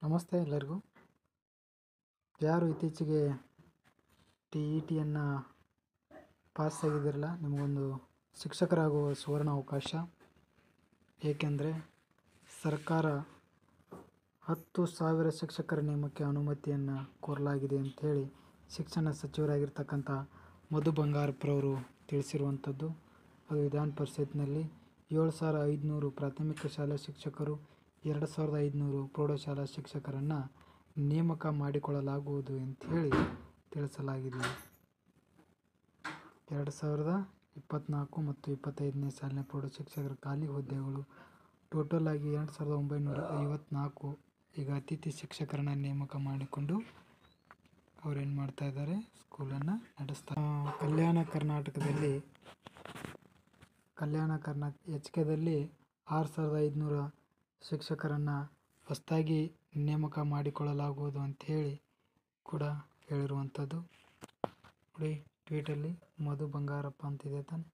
ನಮಸ್ತೆ ಎಲ್ಲರಿಗೂ. ಯಾರು ಇತ್ತೀಚೆಗೆ TETಯನ್ನು ಪಾಸ್ ಆಗಿದ್ದಿರಲ್ಲ, ನಿಮಗೊಂದು ಶಿಕ್ಷಕರಾಗುವ ಸುವರ್ಣ ಅವಕಾಶ. ಏಕೆಂದರೆ ಸರ್ಕಾರ 10,000 ಶಿಕ್ಷಕರ ನೇಮಕ್ಕೆ ಅನುಮತಿಯನ್ನು ಕೋರಲಾಗಿದೆ ಅಂಥೇಳಿ ಶಿಕ್ಷಣ ಸಚಿವರಾಗಿರ್ತಕ್ಕಂಥ ಮಧು ಬಂಗಾರಪ್ಪರವರು ತಿಳಿಸಿರುವಂಥದ್ದು. ಅದು ವಿಧಾನ ಪರಿಷತ್ನಲ್ಲಿ 7,500 ಪ್ರಾಥಮಿಕ ಶಾಲಾ ಶಿಕ್ಷಕರು, 2,500 ಪ್ರೌಢಶಾಲಾ ಶಿಕ್ಷಕರನ್ನು ನೇಮಕ ಮಾಡಿಕೊಳ್ಳಲಾಗುವುದು ಅಂಥೇಳಿ ತಿಳಿಸಲಾಗಿದೆ. 2024 ಮತ್ತು 25ನೇ ಸಾಲಿನ ಪ್ರೌಢ ಶಿಕ್ಷಕರ ಖಾಲಿ ಹುದ್ದೆಗಳು ಟೋಟಲ್ ಆಗಿ 2,954. ಈಗ ಅತಿಥಿ ಶಿಕ್ಷಕರನ್ನು ನೇಮಕ ಮಾಡಿಕೊಂಡು ಅವರೇನು ಮಾಡ್ತಾ ಇದ್ದಾರೆ, ಸ್ಕೂಲನ್ನು ನಡೆಸ್ತಾರೆ. ಕಲ್ಯಾಣ ಕರ್ನಾಟಕದಲ್ಲಿ HKದಲ್ಲಿ 6,500 ಶಿಕ್ಷಕರನ್ನು ಹೊಸದಾಗಿ ನೇಮಕ ಮಾಡಿಕೊಳ್ಳಲಾಗುವುದು ಅಂಥೇಳಿ ಕೂಡ ಹೇಳಿರುವಂಥದ್ದು. ನೋಡಿ, ಟ್ವೀಟಲ್ಲಿ ಮಧು ಬಂಗಾರಪ್ಪ ಅಂತಿದೆ ತಾನೆ,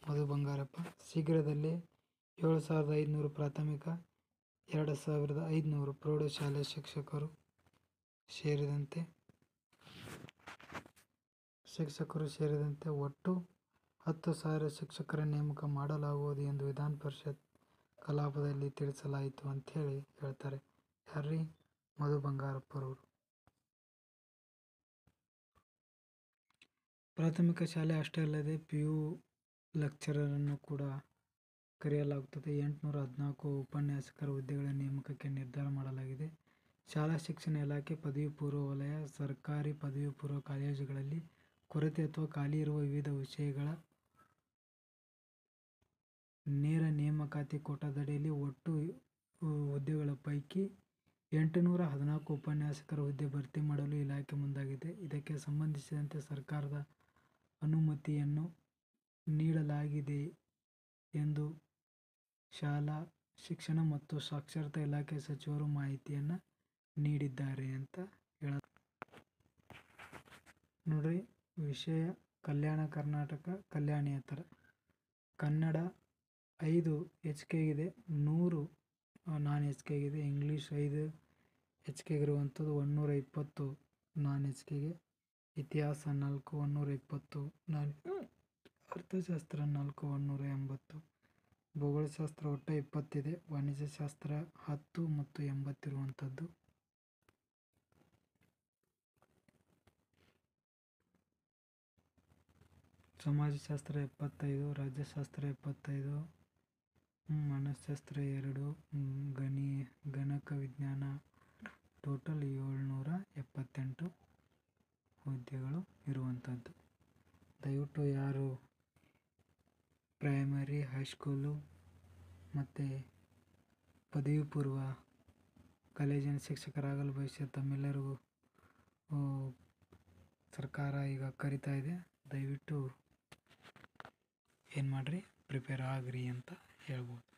ಮಧು ಬಂಗಾರಪ್ಪ ಶೀಘ್ರದಲ್ಲೇ 7,500 ಪ್ರಾಥಮಿಕ, 2,500 ಪ್ರೌಢಶಾಲೆ ಶಿಕ್ಷಕರು ಸೇರಿದಂತೆ ಒಟ್ಟು 10,000 ಶಿಕ್ಷಕರ ನೇಮಕ ಮಾಡಲಾಗುವುದು ಎಂದು ವಿಧಾನ ಪರಿಷತ್ ಕಲಾಪದಲ್ಲಿ ತಿಳಿಸಲಾಯಿತು ಅಂಥೇಳಿ ಹೇಳ್ತಾರೆ. ಯಾರ್ರೀ? ಮಧು ಬಂಗಾರಪ್ಪರವರು. ಪ್ರಾಥಮಿಕ ಶಾಲೆ ಅಷ್ಟೇ ಅಲ್ಲದೆ PU ಲೆಕ್ಚರರನ್ನು ಕೂಡ ಕರೆಯಲಾಗುತ್ತದೆ. 814 ಉಪನ್ಯಾಸಕರ ಹುದ್ದೆಗಳ ನೇಮಕಕ್ಕೆ ನಿರ್ಧಾರ ಮಾಡಲಾಗಿದೆ. ಶಾಲಾ ಶಿಕ್ಷಣ ಇಲಾಖೆ ಪದವಿ ಪೂರ್ವ ವಲಯ ಸರ್ಕಾರಿ ಪದವಿ ಪೂರ್ವ ಕಾಲೇಜುಗಳಲ್ಲಿ ಕೊರತೆ ಅಥವಾ ಖಾಲಿ ಇರುವ ವಿವಿಧ ವಿಷಯಗಳ ನೇರ ನೇಮಕಾತಿ ಕೋಟಾದಡಿಯಲ್ಲಿ ಒಟ್ಟು ಹುದ್ದೆಗಳ ಪೈಕಿ 814 ಉಪನ್ಯಾಸಕರ ಹುದ್ದೆ ಭರ್ತಿ ಮಾಡಲು ಇಲಾಖೆ ಮುಂದಾಗಿದೆ. ಇದಕ್ಕೆ ಸಂಬಂಧಿಸಿದಂತೆ ಸರ್ಕಾರದ ಅನುಮತಿಯನ್ನು ನೀಡಲಾಗಿದೆ ಎಂದು ಶಾಲಾ ಶಿಕ್ಷಣ ಮತ್ತು ಸಾಕ್ಷರತಾ ಇಲಾಖೆ ಸಚಿವರು ಮಾಹಿತಿಯನ್ನು ನೀಡಿದ್ದಾರೆ ಅಂತ ನೋಡ್ರಿ. ವಿಷಯ ಕಲ್ಯಾಣ ಕರ್ನಾಟಕ, ಕಲ್ಯಾಣಿಯೇತರ. ಕನ್ನಡ 5 HKಗಿದೆ, 100 ನಾನ್ HKಗಿದೆ. ಇಂಗ್ಲೀಷ್ 5 HKಗಿರುವಂಥದ್ದು, 120 ನಾನ್ HKಗೆ. ಇತಿಹಾಸ 4, 120 ನಾನ್. ಅರ್ಥಶಾಸ್ತ್ರ 4, 180. ಭೂಗೋಳಶಾಸ್ತ್ರ ಒಟ್ಟು 20 ಇದೆ. ವಾಣಿಜ್ಯಶಾಸ್ತ್ರ 10 ಮತ್ತು 80 ಇರುವಂಥದ್ದು. ಸಮಾಜಶಾಸ್ತ್ರ 75, ರಾಜ್ಯಶಾಸ್ತ್ರ 75, ಮನಃಶಾಸ್ತ್ರ 2, ಗಣಕ ವಿಜ್ಞಾನ ಟೋಟಲ್ 778 ಹುದ್ದೆಗಳು ಇರುವಂಥದ್ದು. ದಯವಿಟ್ಟು ಯಾರು ಪ್ರೈಮರಿ, ಹೈಸ್ಕೂಲು ಮತ್ತು ಪದವಿ ಪೂರ್ವ ಕಾಲೇಜಿನ ಶಿಕ್ಷಕರಾಗಲು ಬಯಸಿದ ತಮ್ಮೆಲ್ಲರಿಗೂ ಸರ್ಕಾರ ಈಗ ಕರಿತಾ ಇದೆ. ದಯವಿಟ್ಟು ಏನು ಮಾಡಿರಿ, ಪ್ರಿಪೇರ್ ಆಗ್ರಿ ಅಂತ ಹೇಳ್ಬೋದು.